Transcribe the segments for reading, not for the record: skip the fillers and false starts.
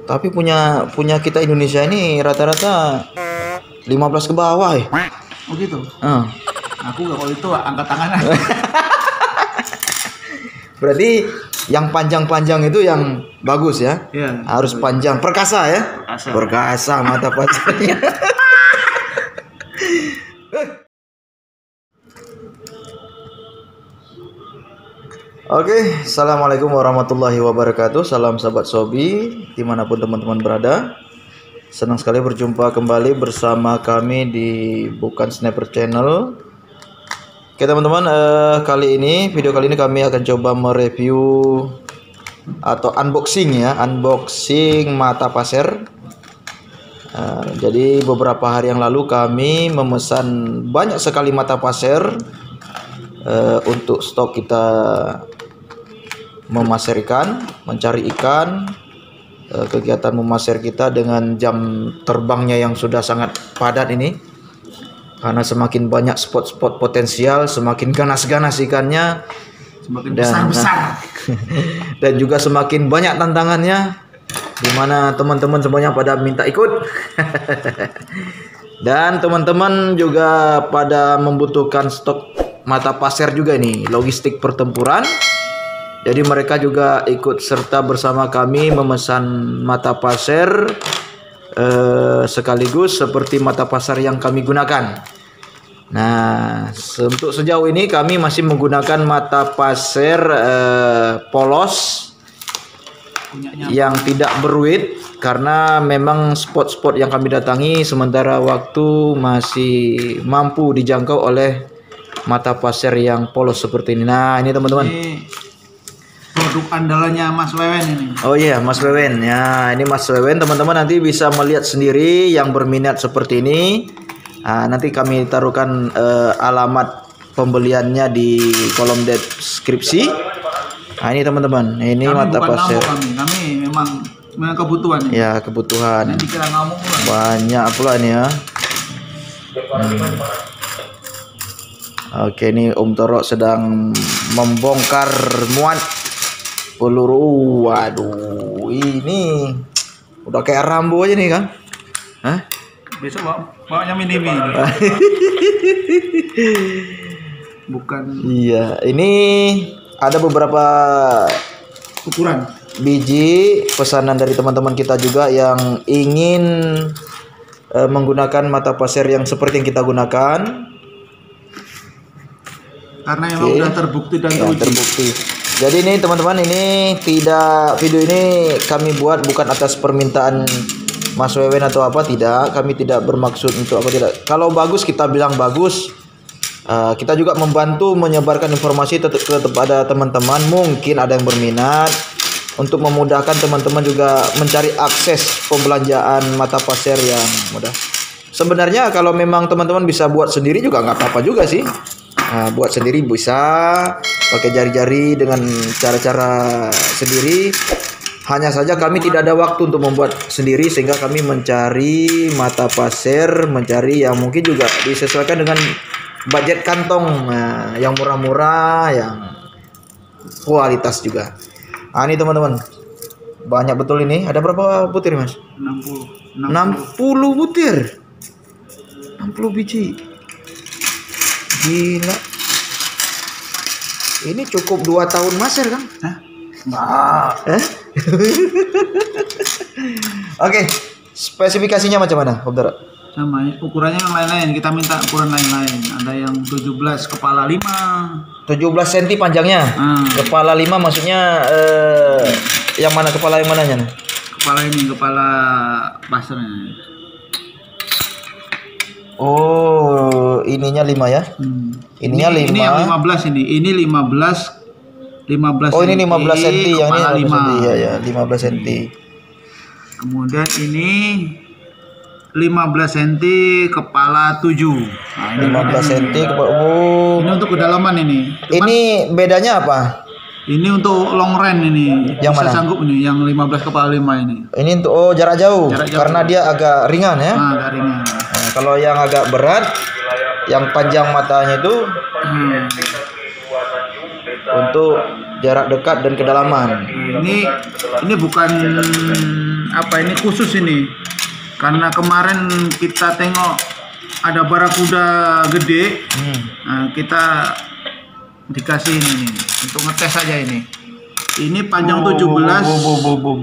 Tapi punya kita Indonesia ini rata-rata 15 ke bawah ya. Oh gitu. Aku kalau itu angkat tangan. Berarti yang panjang-panjang itu yang bagus ya? Iya. Harus panjang, perkasa ya? Perkasa mata pasarnya. Oke, assalamualaikum warahmatullahi wabarakatuh. Salam sahabat Sobi, dimanapun teman-teman berada. Senang sekali berjumpa kembali bersama kami di Bukan Sniper Channel. Oke teman-teman, video kali ini kami akan coba mereview atau unboxing ya, unboxing mata pasir. Jadi beberapa hari yang lalu kami memesan banyak sekali mata pasir untuk stok kita memasir ikan, mencari ikan. Kegiatan memasir kita dengan jam terbangnya yang sudah sangat padat ini, karena semakin banyak spot-spot potensial, semakin ganas-ganas ikannya, semakin besar-besar. Dan juga semakin banyak tantangannya, dimana teman-teman semuanya pada minta ikut. Dan teman-teman juga pada membutuhkan stok mata pasir juga nih, logistik pertempuran. Jadi mereka juga ikut serta bersama kami memesan mata pasir sekaligus seperti mata pasir yang kami gunakan. Nah, untuk sejauh ini kami masih menggunakan mata pasir polos yang tidak beruit, karena memang spot-spot yang kami datangi sementara waktu masih mampu dijangkau oleh mata pasir yang polos seperti ini. Nah, ini teman-teman. Produk andalannya Mas Wewen ini. Oh iya, Mas Wewen. Ya, ini Mas Wewen. Teman-teman nanti bisa melihat sendiri yang berminat seperti ini. Nah, nanti kami taruhkan alamat pembeliannya di kolom deskripsi. Nah, ini teman-teman. Ini kami mata pasir. Kami memang kebutuhan. Ya, kebutuhan. Nanti kira ngamuk pula. Banyak pula nih ya. Oke, ini Om Torok sedang membongkar muat peluru. Waduh, ini udah kayak Rambo aja nih, Kang. Hah? Besok bawanya mini. Bukan. Iya, ini ada beberapa ukuran biji pesanan dari teman-teman kita juga yang ingin menggunakan mata pasir yang seperti yang kita gunakan. Karena memang udah terbukti dan terbukti. Jadi ini teman-teman, ini video ini kami buat bukan atas permintaan Mas Wewen atau apa, tidak. Kami tidak bermaksud untuk apa, tidak. Kalau bagus kita bilang bagus. Kita juga membantu menyebarkan informasi kepada teman-teman. Mungkin ada yang berminat, untuk memudahkan teman-teman juga mencari akses pembelanjaan mata pasir yang mudah. Sebenarnya kalau memang teman-teman bisa buat sendiri juga nggak apa-apa juga sih. Buat sendiri bisa pakai jari-jari dengan cara-cara sendiri. Hanya saja kami tidak ada waktu untuk membuat sendiri, sehingga kami mencari mata pasir, mencari yang mungkin juga disesuaikan dengan budget kantong, yang murah-murah, yang kualitas juga. Ini teman-teman, banyak betul ini. Ada berapa butir, Mas? 60 butir. 60 biji. Gila. Ini cukup 2 tahun masir, Kang. Oke, spesifikasinya macam mana, Om Dara? Sama, ukurannya yang lain-lain. Kita minta ukuran lain-lain. Ada yang 17 kepala 5. 17 cm panjangnya. Kepala 5 maksudnya yang mana, kepala yang mananya? Kepala ini, kepala pasirnya. Oh, ininya 5 ya? Ininya 5. Ini yang 15 ini. Ini 15. Oh, ini 15 cm, yang ini 5. Ya, 15 cm. Kemudian ini 15 cm kepala 7. Nah, ini 15 cm kepala. Oh. Ini untuk kedalaman ini. Ini bedanya apa? Ini untuk long range ini. Yang bisa mana? Sanggup ini, yang 15 kepala 5 ini. Ini untuk jarak jauh. Karena dia agak ringan ya. Agak ringan. Nah, kalau yang agak berat, yang panjang matanya itu untuk jarak dekat dan kedalaman. Ini bukan apa ini khusus ini, karena kemarin kita tengok ada barakuda gede, nah, kita dikasih ini nih, untuk ngetes saja ini. Ini panjang 17,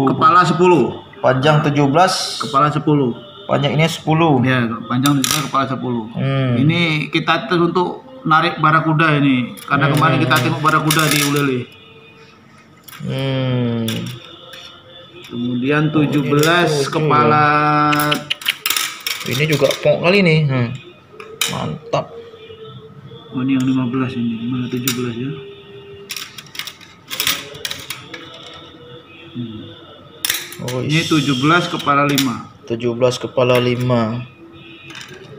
kepala 10. Panjang 17, Kepala 10. panjang ini 10. Ya, panjang 17, kepala 10. Ini kita tes untuk narik barakuda ini, karena kemarin kita tengok barakuda di Ulele. Kemudian 17 kepala. Ini juga pok kali nih. Mantap. Oh, ini yang 15 ini, mana 17 ya? Oh, Ini 17 kepala 5. 17 kepala 5.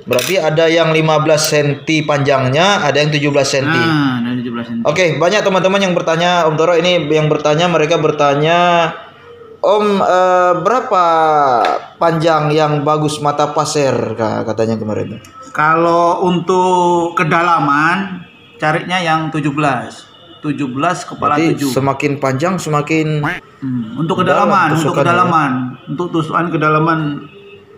Berarti ada yang 15 cm panjangnya, ada yang 17 cm. Nah, dari 17 cm. Oke, banyak teman-teman yang bertanya, Om Toro ini yang bertanya, mereka bertanya, Om, berapa panjang yang bagus mata pasir, katanya kemarin. Kalau untuk kedalaman, carinya yang 17. 17 kepala Berarti 7. semakin panjang semakin Untuk kedalaman, dalam untuk tusukannya. kedalaman, untuk tusukan kedalaman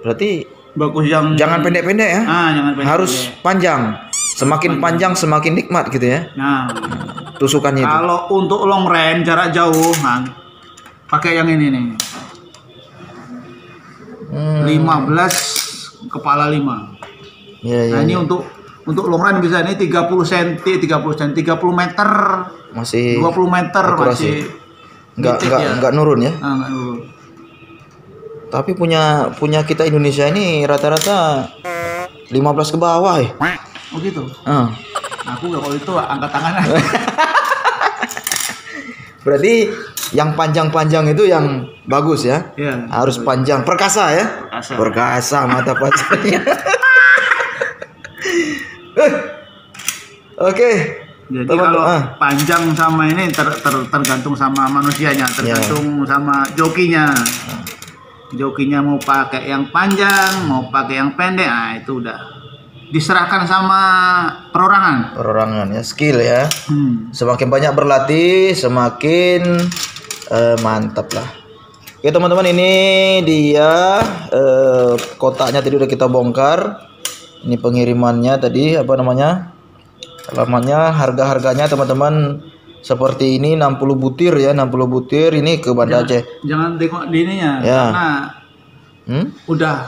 berarti bagus yang jangan pendek-pendek ya. jangan pendek. Harus panjang. Semakin panjang semakin nikmat gitu ya. Nah, Tusukannya itu. kalau untuk long range jarak jauh, nah, pakai yang ini nih. 15 kepala 5. Iya, Nah, iya. ini untuk long run bisa ini 30 cm, 30 meter, Masih 20 meter akurasi. masih nitik ya. enggak nurun ya. Enggak nurun. Tapi punya kita Indonesia ini rata-rata 15 ke bawah ya. Oh gitu. Ah. Aku nggak, kalau itu angkat tangan. Berarti yang panjang-panjang itu yang bagus ya. Iya. Harus panjang, perkasa ya. Perkasa mata pasirnya. Oke. Jadi Teman- kalau panjang sama ini tergantung sama manusianya, tergantung sama jokinya. Jokinya mau pakai yang panjang, mau pakai yang pendek, nah itu udah diserahkan sama perorangan. Perorangan ya, skill ya. Semakin Semakin banyak berlatih, semakin mantap lah. Oke teman-teman, ini dia kotaknya tadi udah kita bongkar. Ini pengirimannya tadi, apa namanya? Alamatnya, harga-harganya teman-teman seperti ini 60 butir ya, 60 butir ini ke Banda Aceh. Jangan tengok di ininya, Ya. karena Hmm? udah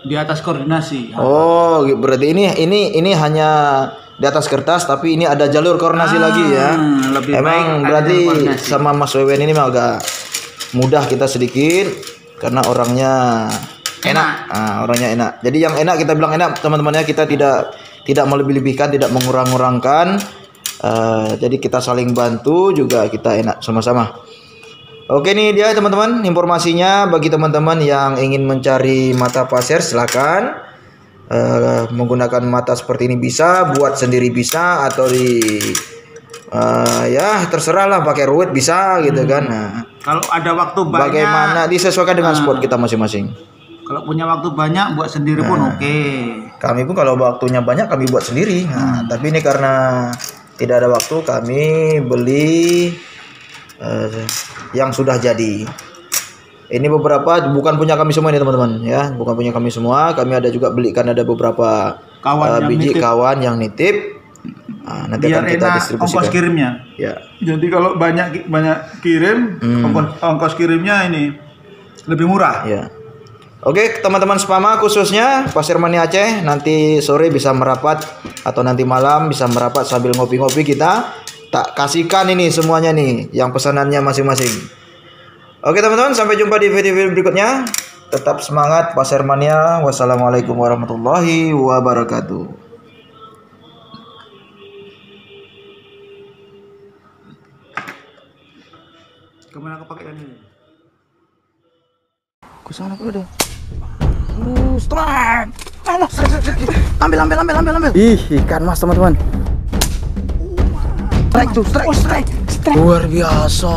di atas koordinasi. Oh, berarti ini hanya di atas kertas, tapi ini ada jalur koordinasi lagi ya. Lebih baik Emang ada berarti jalur koordinasi. sama Mas Wewen ini mah agak mudah kita sedikit karena orangnya enak. Orangnya enak. Jadi yang enak kita bilang enak teman-temannya, kita tidak melebih-lebihkan, tidak mengurang-urangkan. Jadi kita saling bantu juga, kita enak sama-sama. Oke, nih dia teman-teman informasinya bagi teman-teman yang ingin mencari mata pasir, silakan menggunakan mata seperti ini, bisa buat sendiri bisa, atau ya terserah lah, pakai ruwet bisa gitu kan. Nah, Kalau ada waktu banyak, bagaimana disesuaikan dengan sport kita masing-masing. kalau punya waktu banyak buat sendiri pun oke. Kami pun kalau waktunya banyak kami buat sendiri. Nah, tapi ini karena tidak ada waktu, kami beli yang sudah jadi. Ini beberapa bukan punya kami semua ini teman-teman ya, bukan punya kami semua. Kami ada juga belikan, ada beberapa Kawan yang biji nitip. kawan yang nitip. Nah, nanti Biar akan kita enak distribusikan. ongkos kirimnya. Ya. Jadi kalau banyak kirim, ongkos kirimnya ini lebih murah. Ya. Oke, teman-teman Spama khususnya Pasir Mania Aceh, nanti sore bisa merapat atau nanti malam bisa merapat sambil ngopi-ngopi, kita tak kasihkan ini semuanya nih yang pesanannya masing-masing. Oke teman-teman, sampai jumpa di video-video berikutnya. Tetap semangat Pasir Mania. Wassalamualaikum warahmatullahi wabarakatuh. Kemana aku pakai yang ini? Ke sana dulu deh. Strike. Ambil. Ih, ikan mas teman-teman. Strike tuh, strike. Luar biasa.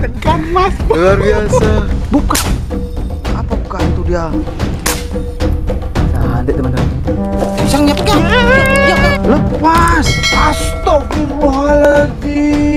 Ikan mas. Luar biasa. Buka. Apa bukan itu dia? Cantik teman-teman. Pisangnya pegang. Lepas. Astagfirullahaladzim.